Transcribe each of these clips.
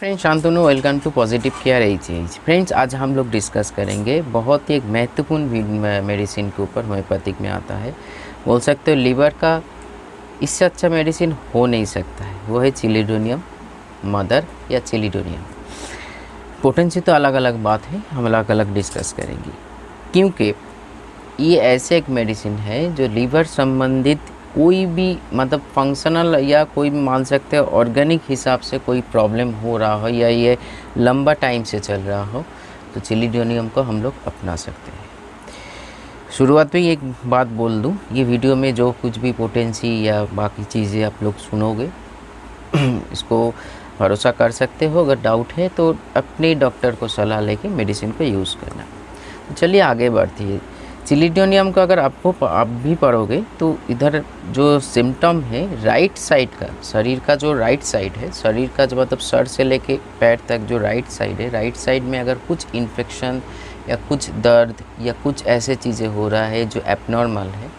Friends, Shantanu, welcome to positive care H. Friends, आज हम लोग डिस्कस करेंगे बहुत ही एक महत्वपूर्ण मेडिसिन के ऊपर, होम्योपैथिक में आता है। बोल सकते हो लीवर का इससे अच्छा मेडिसिन हो नहीं सकता है, वो है चिलिडोनियम मदर या चिलिडोनियम। पोटेंसी तो अलग अलग बात है, हम अलग अलग डिस्कस करेंगे, क्योंकि ये ऐसे एक मेडिसिन है जो लीवर संबंधित कोई भी मतलब फंक्शनल या कोई भी मान सकते हैं ऑर्गेनिक हिसाब से कोई प्रॉब्लम हो रहा हो या ये लंबा टाइम से चल रहा हो, तो चिलिडोनियम को हम लोग अपना सकते हैं। शुरुआत में एक बात बोल दूं, ये वीडियो में जो कुछ भी पोटेंसी या बाकी चीज़ें आप लोग सुनोगे इसको भरोसा कर सकते हो। अगर डाउट है तो अपने डॉक्टर को सलाह लेके मेडिसिन को यूज़ करना। तो चलिए आगे बढ़ती है। चिलिडोनियम को अगर आप भी पढ़ोगे तो इधर जो सिम्टम है राइट साइड का, शरीर का जो राइट साइड है, शरीर का जो मतलब सर से लेके पैर तक जो राइट साइड है, राइट साइड में अगर कुछ इन्फेक्शन या कुछ दर्द या कुछ ऐसे चीज़ें हो रहा है जो एबनॉर्मल है,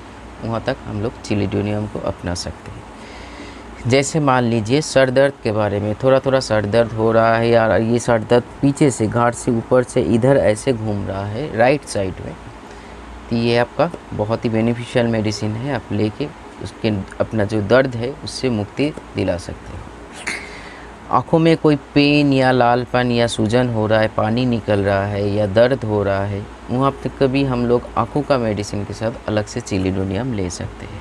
वहाँ तक हम लोग चिलिडोनियम को अपना सकते हैं। जैसे मान लीजिए सर दर्द के बारे में, थोड़ा थोड़ा सर दर्द हो रहा है या ये सर दर्द पीछे से घाट से ऊपर से इधर ऐसे घूम रहा है राइट साइड में, तो ये आपका बहुत ही बेनिफिशियल मेडिसिन है। आप लेके उसके अपना जो दर्द है उससे मुक्ति दिला सकते हैं। आँखों में कोई पेन या लालपन या सूजन हो रहा है, पानी निकल रहा है या दर्द हो रहा है, वहाँ पे कभी हम लोग आँखों का मेडिसिन के साथ अलग से चिलिडोनियम ले सकते हैं।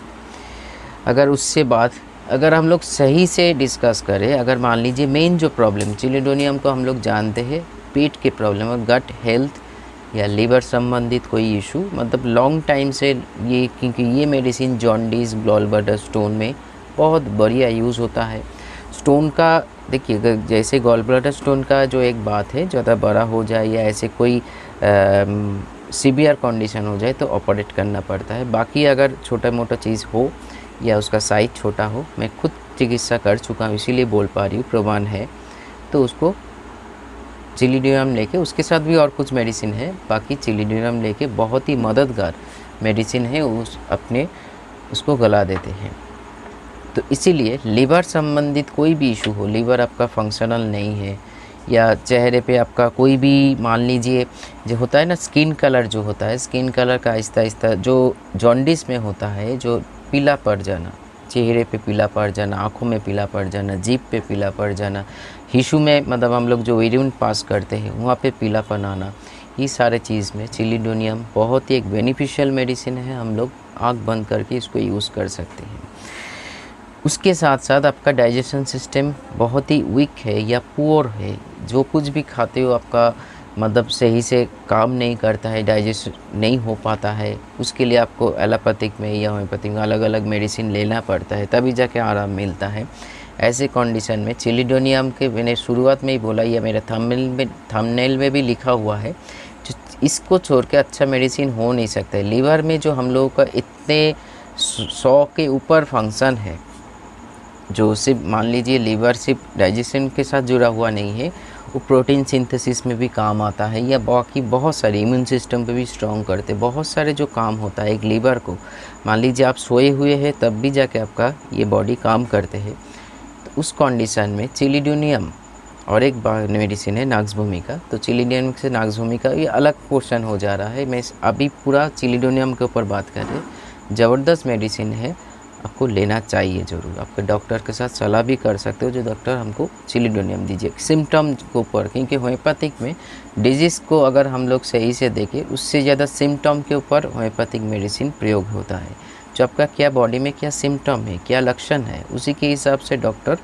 अगर उससे बात अगर हम लोग सही से डिस्कस करें, अगर मान लीजिए मेन जो प्रॉब्लम चिलिडोनियम को हम लोग जानते हैं पेट के प्रॉब्लम और गट हेल्थ या लीवर संबंधित कोई इशू, मतलब लॉन्ग टाइम से ये, क्योंकि ये medicine jaundice gall bladder stone में बहुत बढ़िया यूज़ होता है। स्टोन का देखिए, अगर जैसे गॉल ब्लैडर स्टोन का जो एक बात है, ज़्यादा बड़ा हो जाए या ऐसे कोई सीवियर कंडीशन हो जाए तो ऑपरेट करना पड़ता है। बाकी अगर छोटा मोटा चीज़ हो या उसका साइज़ छोटा हो, मैं खुद चिकित्सा कर चुका हूँ इसीलिए बोल पा रही हूँ, प्रमाण है, तो उसको चिलिडोनियम लेके, उसके साथ भी और कुछ मेडिसिन है, बाकी चिलिडोनियम लेके बहुत ही मददगार मेडिसिन है, उसको गला देते हैं। तो इसीलिए लीवर संबंधित कोई भी इशू हो, लीवर आपका फंक्शनल नहीं है या चेहरे पे आपका कोई भी, मान लीजिए जो होता है ना स्किन कलर, जो होता है स्किन कलर का आहिस्ता आहिस्ता जो जॉन्डिस में होता है, जो पीला पड़ जाना, चेहरे पे पीला पड़ जाना, आँखों में पीला पड़ जाना, जीभ पे पीला पड़ जाना, टिश्यू में मतलब हम लोग जो यूरिन पास करते हैं वहाँ पे पीलापन आना, ये सारे चीज़ में चिलिडोनियम बहुत ही एक बेनिफिशियल मेडिसिन है। हम लोग आँख बंद करके इसको यूज़ कर सकते हैं। उसके साथ साथ आपका डाइजेशन सिस्टम बहुत ही वीक है या पुअर है, जो कुछ भी खाते हो आपका मतलब सही से काम नहीं करता है, डाइजेस्ट नहीं हो पाता है, उसके लिए आपको एलोपैथिक में या होम्योपैथिक में अलग अलग मेडिसिन लेना पड़ता है, तभी जाके आराम मिलता है। ऐसे कंडीशन में चिलिडोनियम के, मैंने शुरुआत में ही बोला, या मेरे थंबनेल में भी लिखा हुआ है, इसको छोड़ के अच्छा मेडिसिन हो नहीं सकता है। लीवर में जो हम लोगों का इतने 100 के ऊपर फंक्शन है, जो सिर्फ मान लीजिए लीवर सिर्फ डाइजेशन के साथ जुड़ा हुआ नहीं है, वो प्रोटीन सिंथेसिस में भी काम आता है, या बाकी बहुत सारे इम्यून सिस्टम पे भी स्ट्रॉन्ग करते, बहुत सारे जो काम होता है एक लीवर को। मान लीजिए आप सोए हुए हैं तब भी जाके आपका ये बॉडी काम करते हैं, तो उस कंडीशन में चिलिडोनियम और एक मेडिसिन है नाक्सभूमिका, तो चिलिडोनियम से नाक्सभूमिका ये अलग पोर्शन हो जा रहा है। मैं अभी पूरा चिलिडोनियम के ऊपर बात कर रहे, ज़बरदस्त मेडिसिन है, आपको लेना चाहिए ज़रूर। आपके डॉक्टर के साथ सलाह भी कर सकते हो, जो डॉक्टर हमको चिलिडोनियम दीजिए सिम्टम के ऊपर, क्योंकि होम्योपैथिक में डिजीज़ को अगर हम लोग सही से देखें, उससे ज़्यादा सिम्टम के ऊपर होम्योपैथिक मेडिसिन प्रयोग होता है। जो आपका क्या बॉडी में क्या सिम्टम है, क्या लक्षण है, उसी के हिसाब से डॉक्टर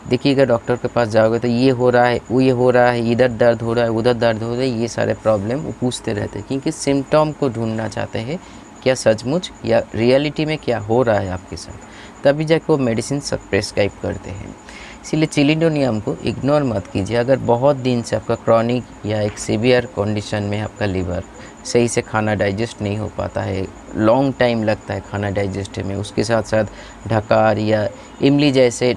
देखिएगा। डॉक्टर के पास जाओगे तो ये हो रहा है, वो ये हो रहा है, इधर दर्द हो रहा है, उधर दर्द हो रहा है, ये सारे प्रॉब्लम वो पूछते रहते हैं, क्योंकि सिम्टम को ढूंढना चाहते हैं, क्या सचमुच या रियलिटी में क्या हो रहा है आपके साथ, तभी जाके वो मेडिसिन सब प्रेस्क्राइब करते हैं। इसीलिए चिलिडोनियम को इग्नोर मत कीजिए। अगर बहुत दिन से आपका क्रॉनिक या एक सीवियर कंडीशन में आपका लीवर सही से खाना डाइजेस्ट नहीं हो पाता है, लॉन्ग टाइम लगता है खाना डाइजेस्ट में, उसके साथ साथ ढकार या इमली जैसे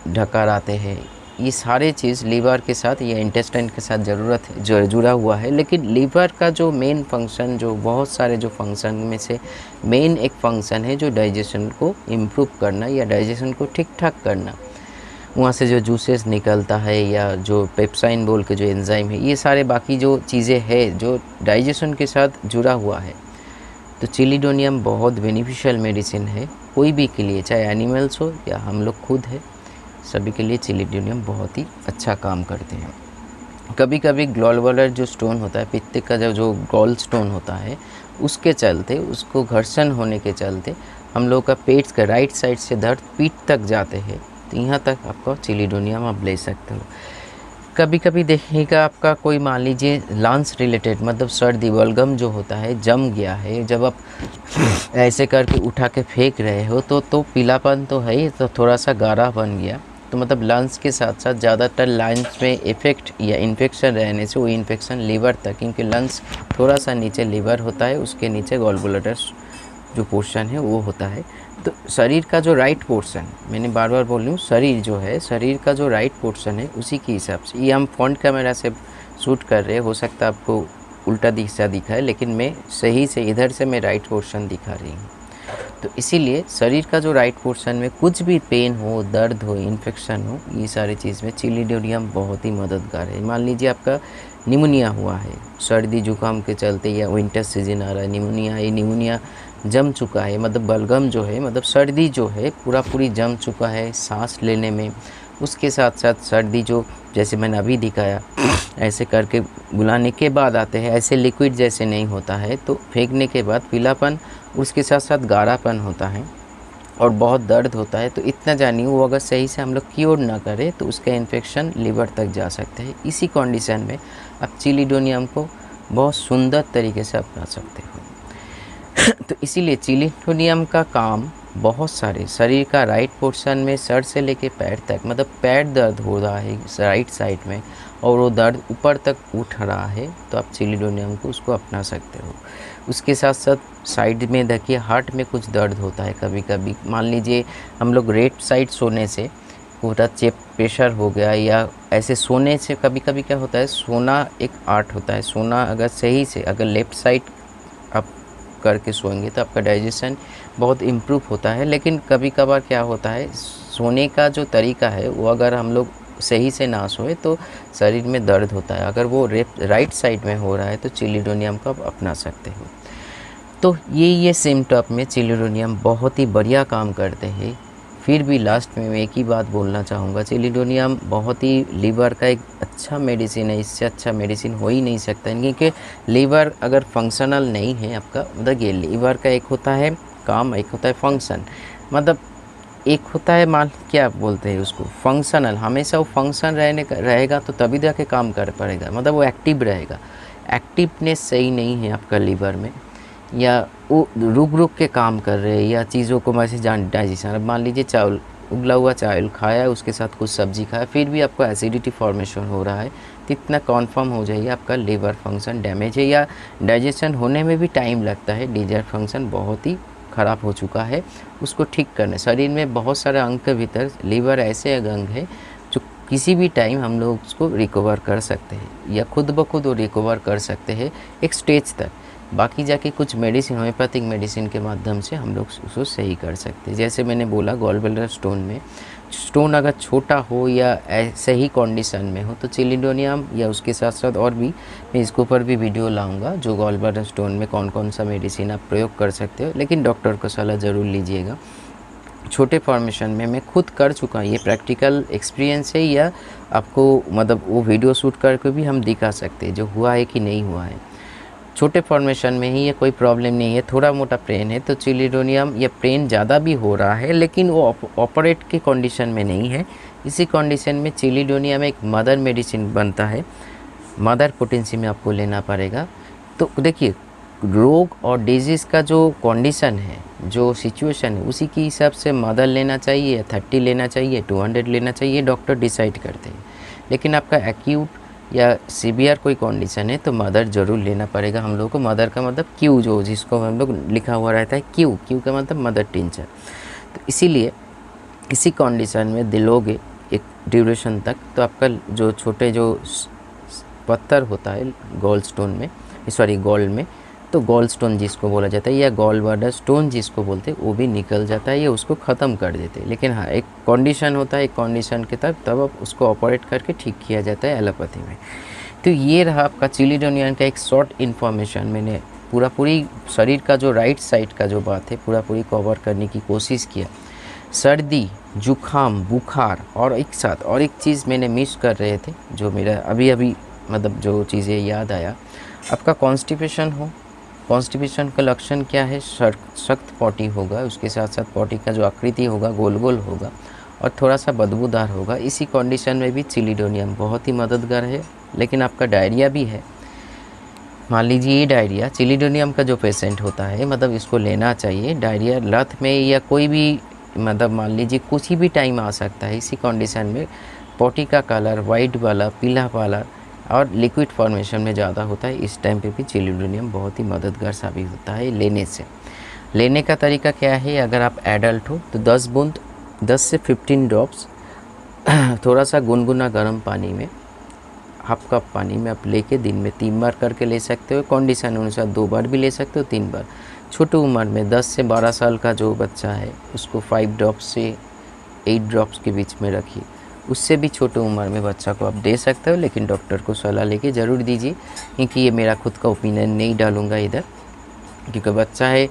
ढकार आते हैं, ये सारे चीज़ लीवर के साथ या इंटेस्टाइन के साथ ज़रूरत है, जो जुड़ा हुआ है। लेकिन लीवर का जो मेन फंक्शन, जो बहुत सारे जो फंक्शन में से मेन एक फंक्शन है, जो डाइजेशन को इम्प्रूव करना या डाइजेशन को ठीक ठाक करना, वहाँ से जो जूसेस निकलता है या जो पेप्साइन बोल के जो एंजाइम है, ये सारे बाकी जो चीज़ें हैं जो डाइजेशन के साथ जुड़ा हुआ है। तो चिलिडोनियम बहुत बेनिफिशियल मेडिसिन है कोई भी के लिए, चाहे एनिमल्स हो या हम लोग खुद है, सभी के लिए चिलिडोनियम बहुत ही अच्छा काम करते हैं। कभी कभी ग्लोबुलर जो स्टोन होता है, पित्त का जो गॉल स्टोन होता है, उसके चलते, उसको घर्षण होने के चलते हम लोग का पेट का राइट साइड से दर्द पीठ तक जाते हैं, तो यहाँ तक आपका चिलिडोनियम आप ले सकते हो। कभी कभी देखिएगा आपका कोई मान लीजिए लंग्स रिलेटेड मतलब सर्दी बलगम जो होता है जम गया है, जब आप ऐसे करके उठा के फेंक रहे हो तो पीलापन तो है ही, तो थोड़ा सा गाढ़ा बन गया, तो मतलब लंग्स के साथ साथ ज़्यादातर लंग्स में इफ़ेक्ट या इन्फेक्शन रहने से वो इन्फेक्शन लीवर तक, क्योंकि लंग्स थोड़ा सा नीचे लीवर होता है, उसके नीचे गॉलब्लैडर जो पोर्शन है वो होता है। तो शरीर का जो राइट पोर्शन, मैंने बार बार बोल रही हूँ, शरीर जो है, शरीर का जो राइट पोर्शन है उसी के हिसाब से, ये हम फ्रंट कैमरा से शूट कर रहे हैं, हो सकता है आपको उल्टा दिशा दिखा है, लेकिन मैं सही से इधर से मैं राइट पोर्शन दिखा रही हूँ। तो इसीलिए शरीर का जो राइट पोर्शन में कुछ भी पेन हो, दर्द हो, इन्फेक्शन हो, ये सारी चीज़ में चिलिडोनियम बहुत ही मददगार है। मान लीजिए आपका निमोनिया हुआ है, सर्दी जुकाम के चलते, या विंटर सीजन आ रहा है, निमोनिया है, निमोनिया जम चुका है, मतलब बलगम जो है, मतलब सर्दी जो है पूरी जम चुका है सांस लेने में, उसके साथ साथ सर्दी जो जैसे मैंने अभी दिखाया ऐसे करके बुलाने के बाद आते हैं, ऐसे लिक्विड जैसे नहीं होता है, तो फेंकने के बाद पीलापन, उसके साथ साथ गाढ़ापन होता है और बहुत दर्द होता है। तो इतना जानिए, वो अगर सही से हम लोग क्योर ना करें तो उसका इन्फेक्शन लीवर तक जा सकते हैं। इसी कंडीशन में आप चिलिडोनियम को बहुत सुंदर तरीके से अपना सकते हो। तो इसीलिए चिलिडोनियम का काम बहुत सारे शरीर का राइट पोर्शन में, सर से लेके पैर तक, मतलब पैर दर्द हो रहा है राइट साइड में और वो दर्द ऊपर तक उठ रहा है, तो आप चिलिडोनियम को उसको अपना सकते हो। उसके साथ साथ साइड में देखिए हार्ट में कुछ दर्द होता है कभी कभी, मान लीजिए हम लोग राइट साइड सोने से पूरा चेप प्रेशर हो गया, या ऐसे सोने से कभी कभी क्या होता है, सोना एक आर्ट होता है, सोना अगर सही से अगर लेफ़्ट साइड आप करके सोएंगे तो आपका डाइजेशन बहुत इम्प्रूव होता है। लेकिन कभी कभार क्या होता है, सोने का जो तरीका है वो अगर हम लोग सही से ना सोए तो शरीर में दर्द होता है, अगर वो राइट साइड में हो रहा है तो चिलिडोनियम को आप अपना सकते हो। तो ये सिम्टम में चिलिडोनियम बहुत ही बढ़िया काम करते हैं। फिर भी लास्ट में मैं एक ही बात बोलना चाहूँगा, चिलिडोनियम बहुत ही लीवर का एक अच्छा मेडिसिन है, इससे अच्छा मेडिसिन हो ही नहीं सकता, क्योंकि लीवर अगर फंक्शनल नहीं है आपका, मतलब ये लीवर का एक होता है काम, एक होता है फंक्शन, मतलब एक होता है मान क्या बोलते हैं उसको, फंक्शनल, हमेशा वो फंक्शन रहेगा तो तभी जाके काम कर पाएगा, मतलब वो एक्टिव रहेगा। एक्टिवनेस सही नहीं है आपका लीवर में, या वो रुक के काम कर रहे हैं, या चीज़ों को वैसे डाइजेशन, अब मान लीजिए चावल, उबला हुआ चावल खाया, उसके साथ कुछ सब्जी खाया, फिर भी आपको एसिडिटी फॉर्मेशन हो रहा है, तो इतना कन्फर्म हो जाइए आपका लीवर फंक्शन डैमेज है, या डाइजेशन होने में भी टाइम लगता है, लीवर फंक्शन बहुत ही ख़राब हो चुका है, उसको ठीक करने। शरीर में बहुत सारे अंग के भीतर लीवर ऐसे अंग है जो किसी भी टाइम हम लोग उसको रिकवर कर सकते हैं, या खुद ब खुद वो रिकवर कर सकते हैं एक स्टेज तक। बाकी जाके कुछ मेडिसिन, होम्योपैथिक मेडिसिन के माध्यम से हम लोग उसको सही कर सकते हैं। जैसे मैंने बोला गॉलब्लैडर स्टोन में, स्टोन अगर छोटा हो या सही कंडीशन में हो तो चिलिडोनियम, या उसके साथ साथ और भी मैं इसके ऊपर भी वीडियो लाऊंगा, जो गॉलब्लैडर स्टोन में कौन कौन सा मेडिसिन आप प्रयोग कर सकते हो, लेकिन डॉक्टर को सलाह ज़रूर लीजिएगा। छोटे फॉर्मेशन में मैं खुद कर चुका हूँ, ये प्रैक्टिकल एक्सपीरियंस है, या आपको मतलब वो वीडियो शूट करके भी हम दिखा सकते हैं जो हुआ है कि नहीं हुआ है। छोटे फॉर्मेशन में ही ये कोई प्रॉब्लम नहीं है, थोड़ा मोटा पेन है तो चिलिडोनियम, या पेन ज़्यादा भी हो रहा है लेकिन वो ऑपरेट की कंडीशन में नहीं है, इसी कंडीशन में चिलिडोनियम एक मदर मेडिसिन बनता है, मदर पोटेंसी में आपको लेना पड़ेगा। तो देखिए रोग और डिजीज़ का जो कंडीशन है, जो सिचुएशन है, उसी के हिसाब से मदर लेना चाहिए, या 30 लेना चाहिए, 200 लेना चाहिए, डॉक्टर डिसाइड करते हैं। लेकिन आपका एक्यूट या सीवियर कोई कंडीशन है तो मदर ज़रूर लेना पड़ेगा हम लोगों को। मदर का मतलब क्यू, जो जिसको हम लोग लिखा हुआ रहता है क्यू, क्यू का मतलब मदर टिंचर। तो इसीलिए इसी कंडीशन में दिलोगे एक ड्यूरेशन तक, तो आपका जो छोटे जो पत्थर होता है गॉल स्टोन में, सॉरी गॉल में, तो गॉल स्टोन जिसको बोला जाता है या गॉल ब्लैडर स्टोन जिसको बोलते हैं वो भी निकल जाता है, या उसको ख़त्म कर देते हैं। लेकिन हाँ, एक कंडीशन होता है, एक कंडीशन के तहत तब अब उसको ऑपरेट करके ठीक किया जाता है एलोपैथी में। तो ये रहा आपका चिलिडोनियन का एक शॉर्ट इन्फॉर्मेशन। मैंने पूरी शरीर का जो राइट साइड का जो बात है पूरी कवर करने की कोशिश किया। सर्दी, जुखाम, बुखार और एक साथ और एक चीज़ मैंने मिस कर रहे थे, जो मेरा अभी मतलब जो चीज़ें याद आया, आपका कॉन्स्टिपेशन हो। कॉन्स्टिपेशन का लक्षण क्या है? सख्त पॉटी होगा, उसके साथ साथ पॉटी का जो आकृति होगा गोल गोल होगा और थोड़ा सा बदबूदार होगा। इसी कंडीशन में भी चिलिडोनियम बहुत ही मददगार है। लेकिन आपका डायरिया भी है, मान लीजिए ये डायरिया चिलिडोनियम का जो पेशेंट होता है, मतलब इसको लेना चाहिए। डायरिया लत में या कोई भी मतलब मान लीजिए कुछ ही भी टाइम आ सकता है। इसी कंडीशन में पॉटी का कलर वाइट वाला, पीला वाला और लिक्विड फॉर्मेशन में ज़्यादा होता है। इस टाइम पे भी चिलिडोनियम बहुत ही मददगार साबित होता है लेने से। लेने का तरीका क्या है? अगर आप एडल्ट हो तो 10 बूंद 10 से 15 ड्रॉप्स थोड़ा सा गुनगुना गर्म पानी में, हाफ कप पानी में आप लेके दिन में 3 बार करके ले सकते हो। कंडीशन अनुसार 2 बार भी ले सकते हो, 3 बार। छोटी उम्र में 10 से 12 साल का जो बच्चा है उसको 5 ड्रॉप्स से 8 ड्रॉप्स के बीच में रखिए। उससे भी छोटे उम्र में बच्चा को आप दे सकते हो, लेकिन डॉक्टर को सलाह लेके ज़रूर दीजिए, क्योंकि ये मेरा खुद का ओपिनियन नहीं डालूँगा इधर, क्योंकि बच्चा है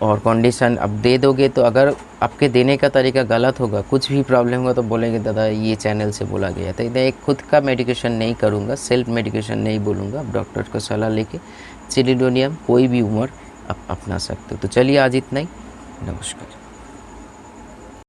और कंडीशन अब दे दोगे तो अगर आपके देने का तरीका गलत होगा, कुछ भी प्रॉब्लम होगा तो बोलेंगे दादा ये चैनल से बोला गया था। इधर एक खुद का मेडिकेशन नहीं करूँगा, सेल्फ मेडिकेशन नहीं बोलूँगा। आप डॉक्टर को सलाह लेके चिलिडोनियम कोई भी उम्र आप अपना सकते हो। तो चलिए आज इतना ही, नमस्कार।